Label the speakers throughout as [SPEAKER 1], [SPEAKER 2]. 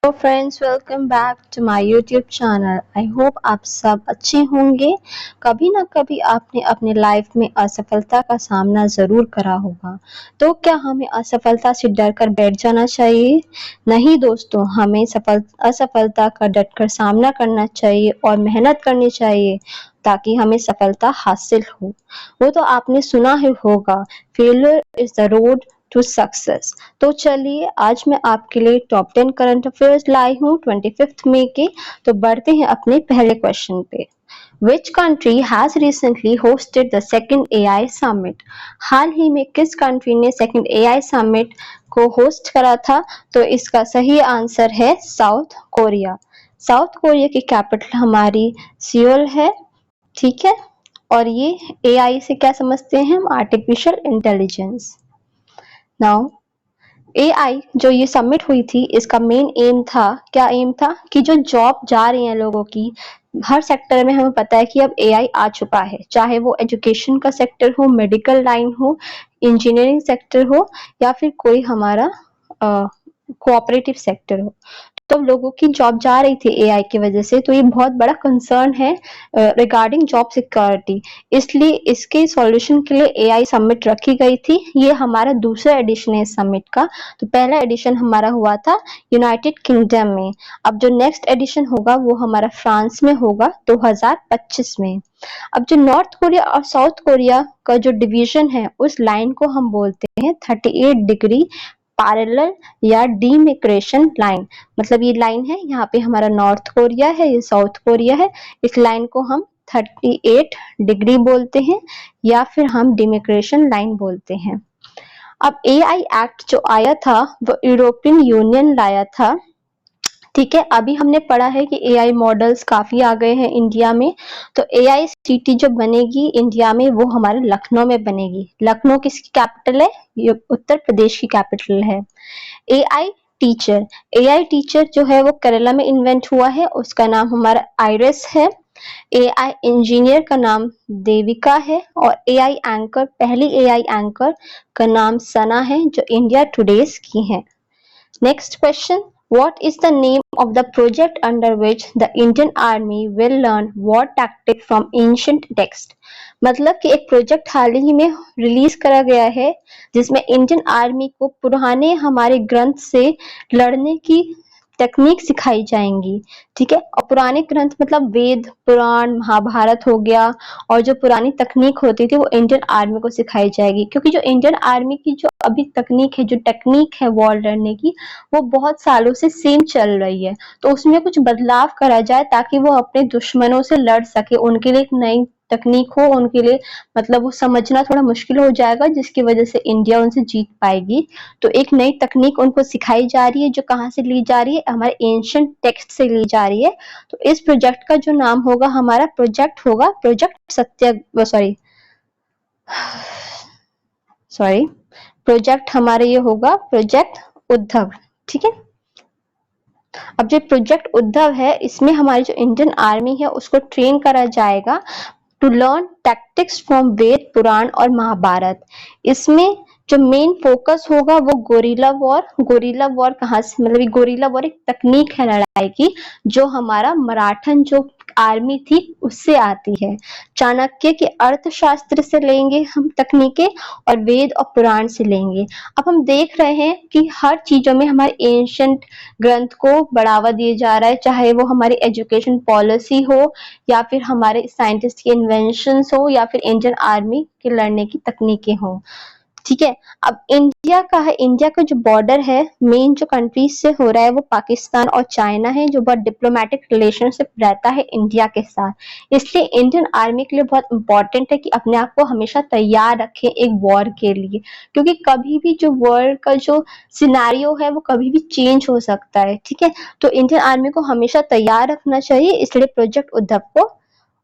[SPEAKER 1] Hello friends, welcome back to my YouTube channel. I hope आप सब अच्छे होंगे। कभी ना कभी आपने अपने लाइफ में असफलता का सामना ज़रूर करा होगा। तो क्या हमें असफलता से डरकर बैठ जाना चाहिए? नहीं दोस्तों, हमें असफलता का डटकर सामना करना चाहिए और मेहनत करनी चाहिए ताकि हमें सफलता हासिल हो। वो तो आपने सुना ही होगा, failure is the road to success. तो चलिए आज मैं आपके लिए टॉप 10 करंट अफेयर्स लाई हूँ 25 मई के। तो बढ़ते हैं अपने पहले क्वेश्चन पे। Which country has recently hosted the second AI summit? हाल ही में किस कंट्री ने सेकंड AI summit को होस्ट करा था? तो इसका सही आंसर है साउथ कोरिया। साउथ कोरिया की कैपिटल हमारी सियोल है, ठीक है। और ये AI से क्या समझते हैं हम? Artificial intelligence. नाउ एआई जो ये सबमिट हुई थी, इसका मेन एम था, क्या एम था कि जो जॉब जा रही हैं लोगों की हर सेक्टर में, हमें पता है कि अब एआई आ चुका है, चाहे वो एजुकेशन का सेक्टर हो, मेडिकल लाइन हो, इंजीनियरिंग सेक्टर हो या फिर कोई हमारा कोऑपरेटिव सेक्टर हो। तो लोगों की जॉब जा रही थी एआई की वजह से, तो ये बहुत बड़ा कंसर्न है रिगार्डिंग जॉब सिक्योरिटी। इसलिए इसके सॉल्यूशन के लिए एआई समिट रखी गई थी। ये हमारा दूसरा एडिशन है इस समिट का। तो पहला एडिशन हमारा हुआ था यूनाइटेड किंगडम में। अब जो नेक्स्ट एडिशन होगा वो हमारा फ्रांस में होगा 2025 में। अब जो नॉर्थ कोरिया और साउथ कोरिया का जो डिवीजन है, उस लाइन को हम बोलते हैं 38 डिग्री पैरेलल या डिमिक्रेशन लाइन। मतलब ये लाइन है, यहाँ पे हमारा नॉर्थ कोरिया है, ये साउथ कोरिया है। इस लाइन को हम 38 डिग्री बोलते हैं या फिर हम डिमिक्रेशन लाइन बोलते हैं। अब एआई एक्ट जो आया था वो यूरोपियन यूनियन लाया था, ठीक है। अभी हमने पढ़ा है कि एआई मॉडल्स काफी आ गए हैं इंडिया में। तो एआई सिटी जो बनेगी इंडिया में वो हमारे लखनऊ में बनेगी। लखनऊ किसकी कैपिटल है? ये उत्तर प्रदेश की कैपिटल है। एआई टीचर, एआई टीचर जो है वो केरला में इन्वेंट हुआ है, उसका नाम हमारा आइरिस है। एआई इंजीनियर का नाम देविका है और एआई एंकर, पहली एआई एंकर का नाम सना है जो इंडिया टुडेज की है। Next question. What is the name of the project under which the Indian Army will learn war tactic from ancient text? मतलब कि एक प्रोजेक्ट हाल ही में रिलीज करा गया है जिसमें इंडियन आर्मी को पुराने हमारे ग्रंथ से लड़ने की टेक्निक सिखाई जाएंगी, ठीक है। और पुराने ग्रंथ मतलब वेद, पुराण, महाभारत हो गया, और जो पुरानी तकनीक होती थी वो इंडियन आर्मी को सिखाई जाएगी। क्योंकि जो इंडियन आर्मी की जो अभी तकनीक है, जो टेक्निक है वॉर लड़ने की, वो बहुत सालों से सेम चल रही है। तो उसमें कुछ बदलाव करा जाए ताकि वो अपने दुश्मनों से लड़ सके, उनके लिए एक नई तकनीक हो, उनके लिए मतलब वो समझना थोड़ा मुश्किल हो जाएगा, जिसकी वजह से इंडिया उनसे जीत पाएगी। तो एक नई तकनीक उनको सिखाई जा रही है, जो कहाँ से ली जा रही है? हमारे एंशिएंट टेक्स्ट से ली जा रही है। तो इस प्रोजेक्ट का जो नाम होगा हमारा, प्रोजेक्ट होगा प्रोजेक्ट सत्य, सॉरी प्रोजेक्ट हमारे ये होगा प्रोजेक्ट उद्धव, ठीक है। अब जो प्रोजेक्ट उद्धव है, इसमें हमारी जो इंडियन आर्मी है उसको ट्रेन करा जाएगा टू लर्न टैक्टिक्स फ्रॉम वेद, पुराण और महाभारत। इसमें जो मेन फोकस होगा वो गोरिल्ला वॉर। गोरिल्ला वॉर कहाँ से, मतलब ये गोरिल्ला वॉर एक तकनीक है लड़ाई की, जो हमारा मराठन जो आर्मी थी उससे आती है। चाणक्य के अर्थशास्त्र से लेंगे हम तकनीकें, और वेद और पुराण से लेंगे। अब हम देख रहे हैं कि हर चीजों में हमारे एंशिएंट ग्रंथ को बढ़ावा दिया जा रहा है, चाहे वो हमारी एजुकेशन पॉलिसी हो या फिर हमारे साइंटिस्ट की इन्वेंशंस हो या फिर इंडियन आर्मी के लड़ने की तकनीकें हो, ठीक है। अब इंडिया का है, इंडिया का जो बॉर्डर है मेन जो कंट्रीज से हो रहा है वो पाकिस्तान और चाइना है, जो बहुत डिप्लोमेटिक रिलेशनशिप रहता है इंडिया के साथ। इसलिए इंडियन आर्मी के लिए बहुत इंपॉर्टेंट है कि अपने आप को हमेशा तैयार रखें एक वॉर के लिए, क्योंकि कभी भी जो वर्ल्ड का जो सिनेरियो है वो कभी भी चेंज हो सकता है, ठीक है। तो इंडियन आर्मी को हमेशा तैयार रखना चाहिए, इसलिए प्रोजेक्ट उद्धव को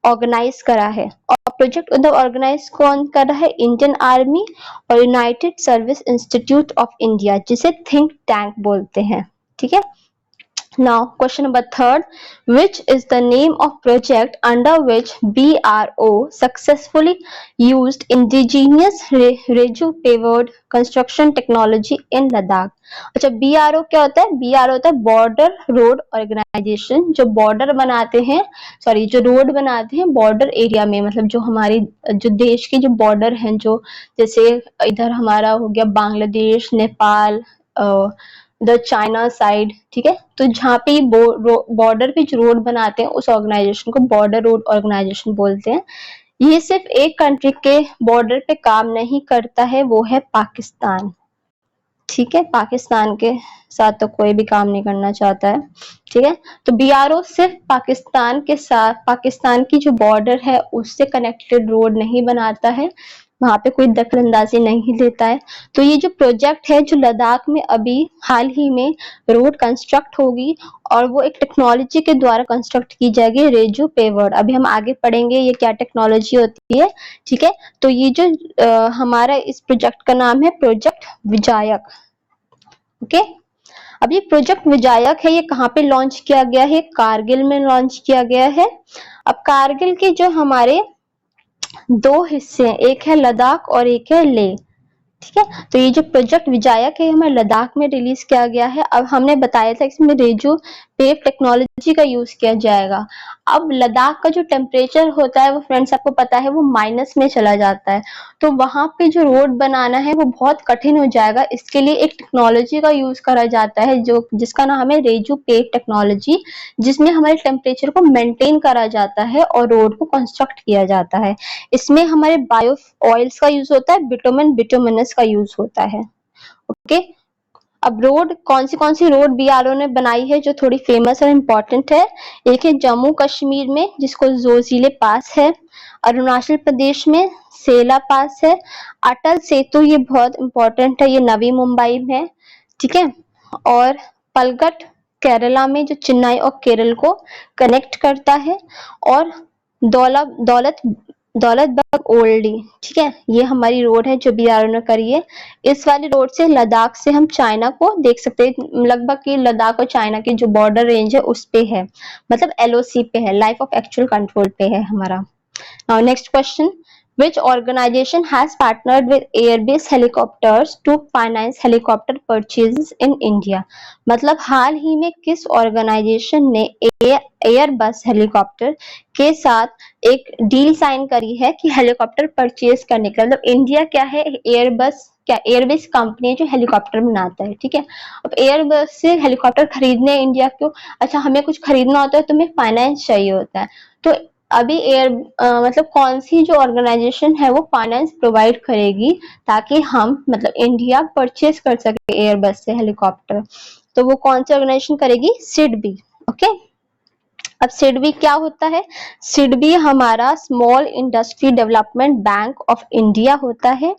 [SPEAKER 1] ऑर्गेनाइज करा है। और प्रोजेक्ट उद्धव ऑर्गेनाइज कौन कर रहा है? इंडियन आर्मी और United service institute of India, जिसे थिंक टैंक बोलते हैं, ठीक है। Now, question number third, which is the name of project under which BRO successfully used indigenous reju-paved construction technology in Ladakh? अच्छा, BRO क्या होता है? BRO होता है बॉर्डर रोड ऑर्गेनाइजेशन, जो बॉर्डर बनाते हैं, सॉरी जो रोड बनाते हैं बॉर्डर एरिया में, मतलब जो हमारी जो देश की जो बॉर्डर हैं, जो जैसे इधर हमारा हो गया Bangladesh, Nepal, the China side, ठीक है, तो जहाँ पे बॉर्डर पे जो रोड बनाते हैं उस ऑर्गेनाइजेशन को बॉर्डर रोड ऑर्गेनाइजेशन बोलते हैं। ये सिर्फ एक कंट्री के बॉर्डर पे काम नहीं करता है, वो है पाकिस्तान। ठीक है, पाकिस्तान के साथ तो कोई भी काम नहीं करना चाहता है। ठीक है, तो बीआरओ सिर्फ पाकिस्तान के साथ, पाकिस्तान की जो बॉर्डर है उससे कनेक्टेड रोड नहीं बनाता है, वहां पे कोई दखल अंदाजी नहीं देता है। तो ये जो प्रोजेक्ट है जो लद्दाख में अभी हाल ही में रोड कंस्ट्रक्ट होगी, और वो एक टेक्नोलॉजी के द्वारा कंस्ट्रक्ट की जाएगी, रेजू पेवर्ड। अभी हम आगे पढ़ेंगे ये क्या टेक्नोलॉजी होती है। ठीक है, तो ये जो हमारा इस प्रोजेक्ट का नाम है प्रोजेक्ट विजायक। ओके, अब ये प्रोजेक्ट विजायक है, ये कहाँ पे लॉन्च किया गया है? कारगिल में लॉन्च किया गया है। अब कारगिल के जो हमारे दो हिस्से हैं, एक है लद्दाख और एक है लेह। ठीक है, तो ये जो प्रोजेक्ट विजायक है हमें लद्दाख में रिलीज किया गया है। अब हमने बताया था इसमें रेजू पेव टेक्नोलॉजी का यूज किया जाएगा। अब लद्दाख का जो टेम्परेचर होता है वो फ्रेंड्स आपको पता है वो माइनस में चला जाता है, तो वहां पे जो रोड बनाना है वो बहुत कठिन हो जाएगा। इसके लिए एक टेक्नोलॉजी का यूज करा जाता है जो जिसका नाम है रेजू पेव टेक्नोलॉजी, जिसमें हमारे टेम्परेचर को मेंटेन करा जाता है और रोड को कंस्ट्रक्ट किया जाता है। इसमें हमारे बायो ऑयल्स का यूज होता है, बिटुमिनस का यूज होता है। ओके, अब रोड कौन सी रोड बीआरओ ने बनाई है जो थोड़ी फेमस और इम्पोर्टेंट है? एक है जम्मू कश्मीर में जिसको जोजिले पास है, अरुणाचल प्रदेश में सेला पास है, अटल सेतु ये बहुत इम्पोर्टेंट है, ये नवी मुंबई में। ठीक है, और पलगट केरला में जो चेन्नई और केरल को कनेक्ट करता है, और दौलत दौलतबर्ग ओल्डी, ठीक है, ये हमारी रोड है जो बीआरओ ने करी है। इस वाली रोड से लद्दाख से हम चाइना को देख सकते हैं, लगभग कि लद्दाख और चाइना की जो बॉर्डर रेंज है उस पे है, मतलब एलओसी पे है, लाइफ ऑफ एक्चुअल कंट्रोल पे है हमारा। Now next question, which organization has partnered with Airbus Helicopters to finance helicopter purchases in India? मतलब हाल ही में किस ऑर्गेनाइजेशन ने एयरबस हेलीकॉप्टर के साथ एक डील साइन करी है कि हेलीकॉप्टर परचेज करने का, मतलब इंडिया क्या है, एयरबस क्या, एयरबस कंपनी है जो हेलीकॉप्टर बनाता है। ठीक है, अब एयरबस से हेलीकॉप्टर खरीदने इंडिया को, अच्छा हमें कुछ खरीदना होता है तो हमें फाइनेंस चाहिए होता है, तो अभी मतलब कौन सी जो ऑर्गेनाइजेशन है वो फाइनेंस प्रोवाइड करेगी ताकि हम मतलब इंडिया परचेज कर सके एयरबस से हेलीकॉप्टर, तो वो कौन सी ऑर्गेनाइजेशन करेगी? सिडबी। ओके, अब सिडबी क्या होता है? सिडबी हमारा small industry development bank of India होता है।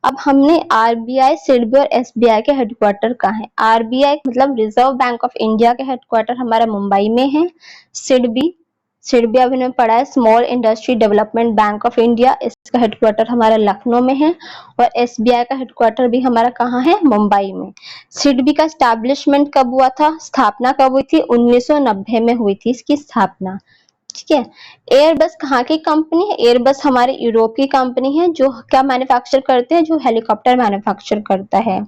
[SPEAKER 1] अब हमने आरबीआई, सिडबी और एसबीआई के हेडक्वार्टर कहाँ है? आरबीआई मतलब रिजर्व बैंक ऑफ इंडिया के हेडक्वार्टर हमारा मुंबई में है। सिडबी सिडबी अभी हमने पढ़ा है small industry development bank of India, इसका हेडक्वार्टर हमारा लखनऊ में है, और एसबीआई का हेडक्वार्टर भी हमारा कहाँ है? मुंबई में। सिडबी का स्टैब्लिशमेंट कब हुआ था, स्थापना कब हुई थी? 1990 में हुई थी इसकी स्थापना। ठीक है, एयरबस कहाँ की कंपनी है? एयरबस हमारे यूरोप की कंपनी है जो क्या मैन्युफैक्चर करते हैं? जो हेलीकॉप्टर मैन्युफैक्चर करता है।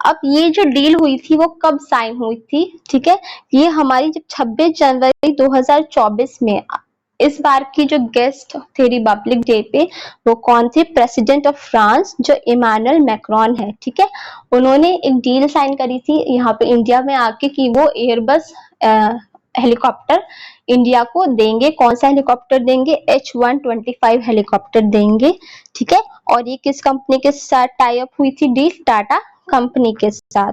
[SPEAKER 1] अब ये जो डील हुई थी वो कब साइन हुई थी? ठीक है, ये हमारी जब 26 जनवरी 2024 में, इस बार की जो गेस्ट थे रिपब्लिक डे पे वो कौन थे? प्रेसिडेंट ऑफ फ्रांस जो इमानुएल मैक्रोन है। ठीक है, उन्होंने एक डील साइन करी थी यहाँ पे इंडिया में आके कि वो एयरबस हेलीकॉप्टर इंडिया को देंगे। कौन सा हेलीकॉप्टर देंगे? H125 हेलीकॉप्टर देंगे। ठीक है, और ये किस कंपनी के साथ टाई अप हुई थी डील? टाटा कंपनी के साथ।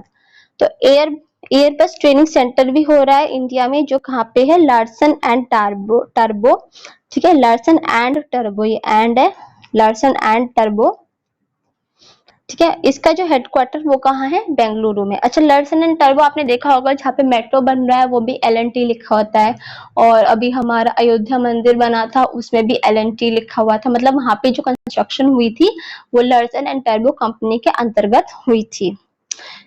[SPEAKER 1] तो एयरबस ट्रेनिंग सेंटर भी हो रहा है इंडिया में जो कहाँ पे है? Larsen and turbo. ठीक है, लार्सन एंड टर्बो, ये एंड है, लार्सन एंड टर्बो। ठीक है, इसका जो हेडक्वार्टर वो कहाँ है? बेंगलुरु में। अच्छा, लार्सन एंड टर्बो आपने देखा होगा जहाँ पे मेट्रो बन रहा है वो भी LNT लिखा होता है, और अभी हमारा अयोध्या मंदिर बना था उसमें भी LNT लिखा हुआ था, मतलब वहां पे जो कंस्ट्रक्शन हुई थी वो लार्सन एंड टर्बो कंपनी के अंतर्गत हुई थी।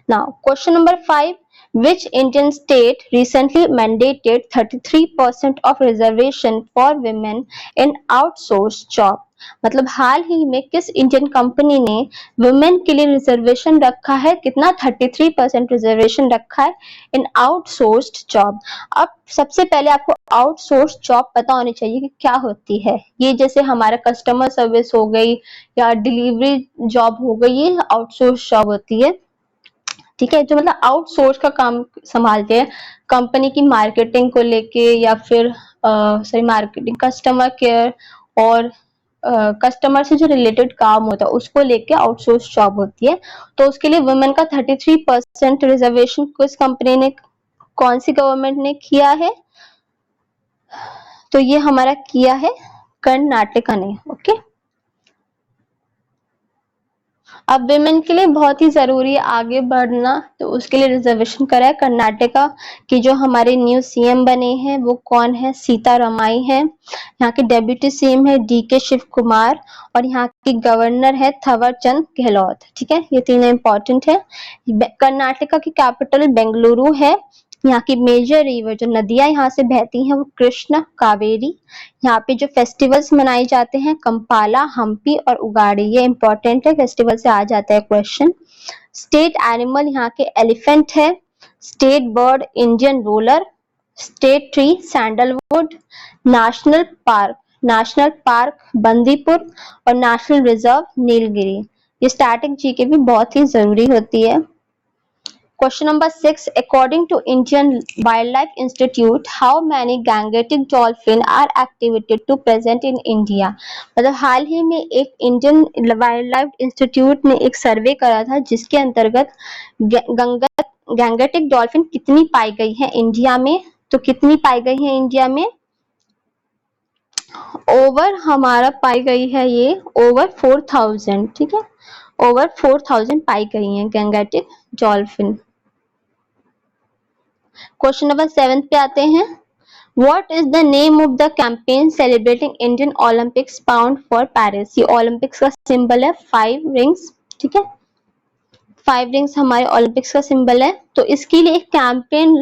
[SPEAKER 1] Now question number 5, Which Indian state recently mandated 33% of reservation for women in outsourced job? मतलब हाल ही में किस इंडियन कंपनी ने वुमेन के लिए रिजर्वेशन रखा है, कितना 33% रिजर्वेशन रखा है इन आउटसोर्स्ड जॉब। अब सबसे पहले आपको आउटसोर्स जॉब पता होनी चाहिए कि क्या होती है। ये जैसे हमारा कस्टमर सर्विस हो गई या डिलीवरी जॉब हो गई, ये आउटसोर्स जॉब होती है। ठीक है, जो मतलब आउटसोर्स का काम संभालते हैं कंपनी की मार्केटिंग को लेके या फिर सॉरी मार्केटिंग कस्टमर केयर और कस्टमर से जो रिलेटेड काम होता है उसको लेके आउटसोर्स जॉब होती है। तो उसके लिए वुमेन का 33% रिजर्वेशन किस कंपनी ने, कौन सी गवर्नमेंट ने किया है? तो ये हमारा किया है कर्नाटका ने। ओके, अब विमेन के लिए बहुत ही जरूरी है आगे बढ़ना, तो उसके लिए रिजर्वेशन करा है कर्नाटका की। जो हमारे न्यू सीएम बने हैं वो कौन है? सीतारमई है। यहाँ के डेप्यूटी सीएम है डीके शिव कुमार और यहाँ की गवर्नर है थवर चंद गहलोत। ठीक है, ये तीनों इंपॉर्टेंट है। कर्नाटका की कैपिटल बेंगलुरु है। यहाँ की मेजर रिवर जो नदियां यहाँ से बहती हैं वो कृष्ण, कावेरी। यहाँ पे जो फेस्टिवल्स मनाए जाते हैं कंपाला, हम्पी और उगाड़ी, ये इंपॉर्टेंट है, फेस्टिवल से आ जाता है क्वेश्चन। स्टेट एनिमल यहाँ के एलिफेंट है। State bird Indian roller. State tree sandalwood. National park Bandipur और नेशनल रिजर्व नीलगिरी। ये स्टैटिक जीके भी बहुत ही जरूरी होती है। Question number 6. According to Indian Wildlife Institute, how many gangetic dolphin are activated to present in India? मतलब हाल ही में एक इंडियन वाइल्ड लाइफ इंस्टीट्यूट ने एक सर्वे करा था जिसके अंतर्गत गैंगेटिक डॉल्फिन कितनी पाई गई है इंडिया में। तो कितनी पाई गई है इंडिया में? ओवर हमारा पाई गई है ये ओवर 4000। ठीक है, ओवर 4000 पाई गई है गैंगेटिक डॉल्फिन। क्वेश्चन नंबर 7 पे आते हैं। What is the name of the campaign celebrating Indian Olympics bound for Paris? ये ओलंपिक्स का सिंबल है 5 रिंग्स। ठीक है, 5 रिंग्स हमारे ओलंपिक्स का सिंबल है। तो इसके लिए एक कैंपेन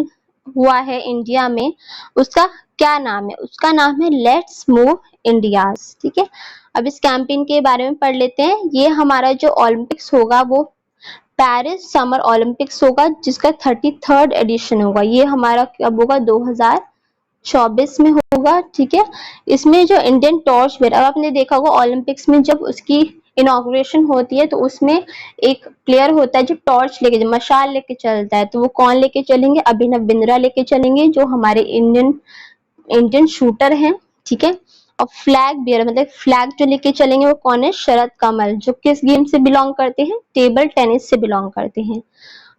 [SPEAKER 1] हुआ है इंडिया में, उसका क्या नाम है? उसका नाम है लेट्स मूव इंडियाज। ठीक है, अब इस कैंपेन के बारे में पढ़ लेते हैं। ये हमारा जो ओलंपिक्स होगा वो पेरिस समर ओलंपिक्स होगा जिसका 33rd एडिशन होगा। ये हमारा कब होगा? 2024 में होगा। ठीक है, इसमें जो इंडियन टॉर्च बेयर, अब आपने देखा होगा ओलंपिक्स में जब उसकी इनॉग्रेशन होती है तो उसमें एक प्लेयर होता है जो टॉर्च लेके, जो मशाल लेके चलता है। तो वो कौन लेके चलेंगे? अभिनव बिंद्रा लेके चलेंगे जो हमारे इंडियन शूटर हैं। ठीक है, और फ्लैग बियर मतलब फ्लैग जो लेके चलेंगे वो कौन है? शरद कमल, जो किस गेम से बिलोंग करते हैं? टेबल टेनिस से बिलोंग करते हैं।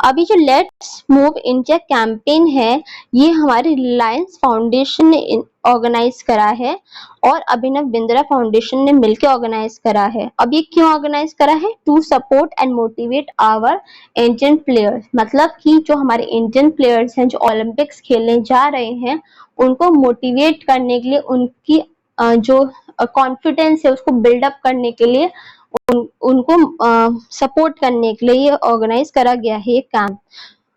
[SPEAKER 1] अभी जो लेट्स मूव इंडिया कैंपेन है ये हमारे रिलायंस फाउंडेशन ने ऑर्गेनाइज करा है और अभिनव बिंद्रा फाउंडेशन ने मिलकर ऑर्गेनाइज करा है। अब ये क्यों ऑर्गेनाइज करा है? To support and motivate our Indian players, मतलब कि जो हमारे इंडियन प्लेयर्स हैं जो ओलंपिक्स खेलने जा रहे हैं उनको मोटिवेट करने के लिए, उनकी जो कॉन्फिडेंस है उसको बिल्डअप करने के लिए, उनको सपोर्ट करने के लिए ये ऑर्गेनाइज करा गया है ये कैंप।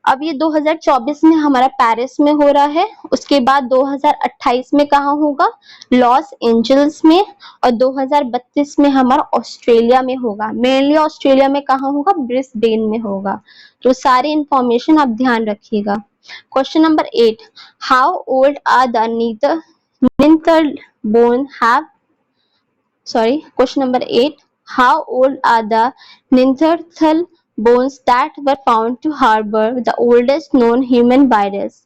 [SPEAKER 1] अब ये 2024 में हमारा पेरिस में हो रहा है, उसके बाद 2028 में कहाँ होगा? लॉस एंजल्स में, और 2032 में हमारा ऑस्ट्रेलिया में होगा। मेनली ऑस्ट्रेलिया में कहाँ होगा? ब्रिस्बेन में होगा। तो सारी इंफॉर्मेशन आप ध्यान रखिएगा। Question number 8. How old are the ninth bone have Question number 8. How old are the Neanderthal bones that were found to harbor the oldest known human virus?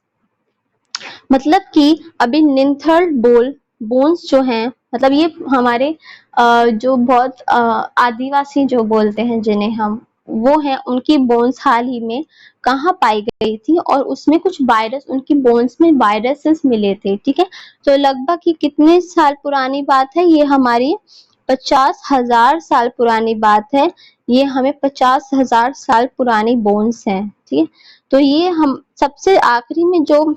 [SPEAKER 1] मतलब कि अभी निंथर बोन्स जो हैं, मतलब ये हमारे जो बहुत आदिवासी जो बोलते हैं जिन्हें हम, वो हैं, उनकी बोन्स हाल ही में कहाँ पाई गई थी और उसमें कुछ वायरस, उनकी बोन्स में वायरसेस मिले थे। ठीक है, तो लगभग ही कितने साल पुरानी बात है? ये हमारी 50,000 साल पुरानी बात है। ये हमें 50,000 साल पुरानी बोन्स हैं। ठीक है, तो ये हम सबसे आखिरी में जो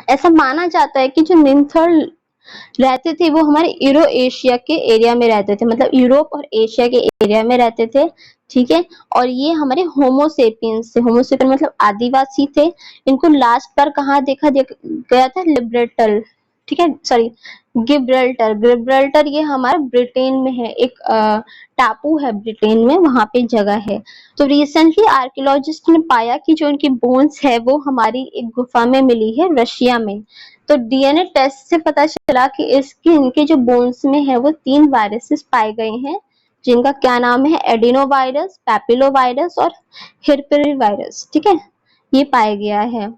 [SPEAKER 1] ऐसा माना जाता है कि जो निंथर रहते थे वो हमारे यूरो एशिया के एरिया में रहते थे, मतलब यूरोप और एशिया के एरिया में रहते थे ठीक है। और ये हमारे होमोसेपियंस थे, होमोसेपियन मतलब आदिवासी थे। इनको लास्ट बार कहाँ गया था, लिब्रेटल, ठीक है, सॉरी, गिब्रल्टर। गिब्रल्टर ये हमारा ब्रिटेन में है, एक टापू है ब्रिटेन में, वहां पे जगह है। तो रिसेंटली आर्कियोलॉजिस्ट ने पाया कि जो इनकी बोन्स है वो हमारी एक गुफा में मिली है रशिया में। तो डीएनए टेस्ट से पता चला कि इसके इनके जो बोन्स में है वो 3 वायरसेस पाए गए हैं, जिनका क्या नाम है, एडिनो वायरस, पैपिलो वायरस और हिरपेरी वायरस, ठीक है, ये पाया गया है।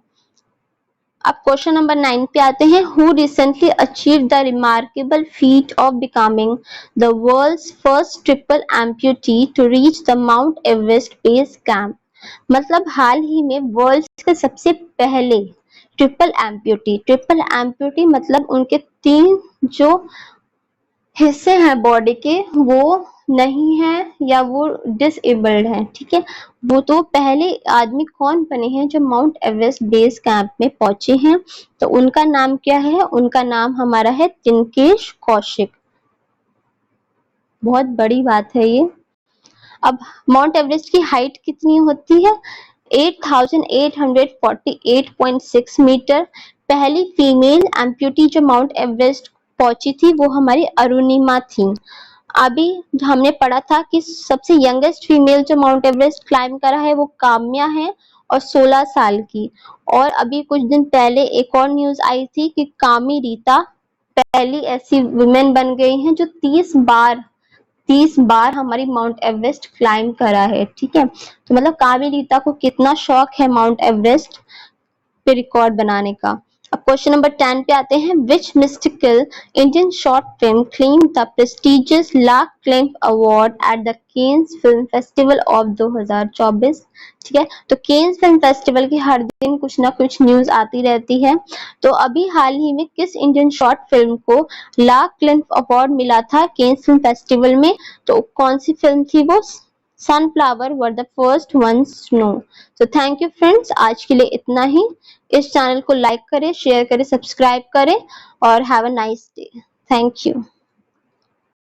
[SPEAKER 1] अब क्वेश्चन नंबर 9 पे आते हैं। Who recently achieve the remarkable feat of becoming the world's first triple amputee to reach the Mount Everest base camp. मतलब हाल ही में वर्ल्ड के सबसे पहले ट्रिपल एम्प्यूटी मतलब उनके 3 जो हिस्से हैं बॉडी के वो नहीं है या वो डिसेबल्ड है, ठीक है। वो तो पहले आदमी कौन बने हैं जो माउंट एवरेस्ट बेस कैंप में पहुंचे हैं, तो उनका नाम क्या है, उनका नाम हमारा है तिनकेश कौशिक। बहुत बड़ी बात है ये। अब माउंट एवरेस्ट की हाइट कितनी होती है, 8848.6 मीटर। पहली फीमेल एम्प्यूटी जो माउंट एवरेस्ट पहुंची थी वो हमारी अरुणिमा थी। अभी हमने पढ़ा था कि सबसे यंगेस्ट फीमेल जो माउंट एवरेस्ट क्लाइम करा है वो काम्या है और 16 साल की। और अभी कुछ दिन पहले एक और न्यूज आई थी कि कामी रीता पहली ऐसी वुमेन बन गई हैं जो 30 बार हमारी माउंट एवरेस्ट क्लाइम करा है, ठीक है। तो मतलब कामी रीता को कितना शौक है माउंट एवरेस्ट पे रिकॉर्ड बनाने का। अब क्वेश्चन नंबर 10 पे आते हैं। Which mystical Indian short film claim the prestigious la claim award at the Cannes film festival of 2024। ठीक है, तो केन्स फिल्म फेस्टिवल की हर दिन कुछ ना कुछ न्यूज आती रहती है। तो अभी हाल ही में किस इंडियन शॉर्ट फिल्म को ला क्लेम अवार्ड मिला था केन्स फिल्म फेस्टिवल में, तो कौन सी फिल्म थी वो, sunflower were the first ones no. तो थैंक यू फ्रेंड्स, आज के लिए इतना ही। इस चैनल को लाइक करें, शेयर करें, सब्सक्राइब करें और have a nice day. Thank you.